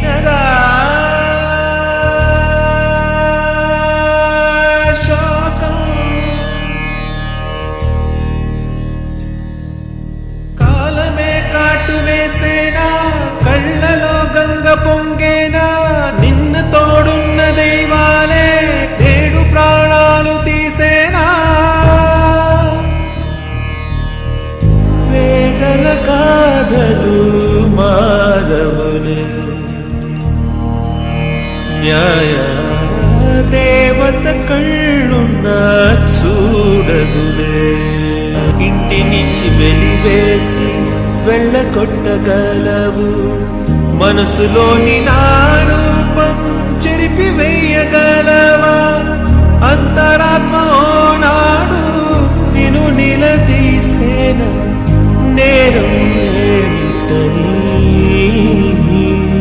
తీరినదా శోకం? కాలమే కాటు వేసేనా, కళ్ళలో గంగ పొంగేనా, నిన్ను తోడున్న దైవాలే నేడు ప్రాణాలు తీసేనా? వేదన కాదలు మారవులే, న్యాయ దేవత కళ్ళున్నా చూడదులే. ఇంటి నుంచి వెలివేసి వెళ్ళగొట్టగలవు, మనసులోని నా రూపం చెరిపి వేయగలవా? అంతరాత్మ నాడు నిన్ను నిలదీసేన నేరం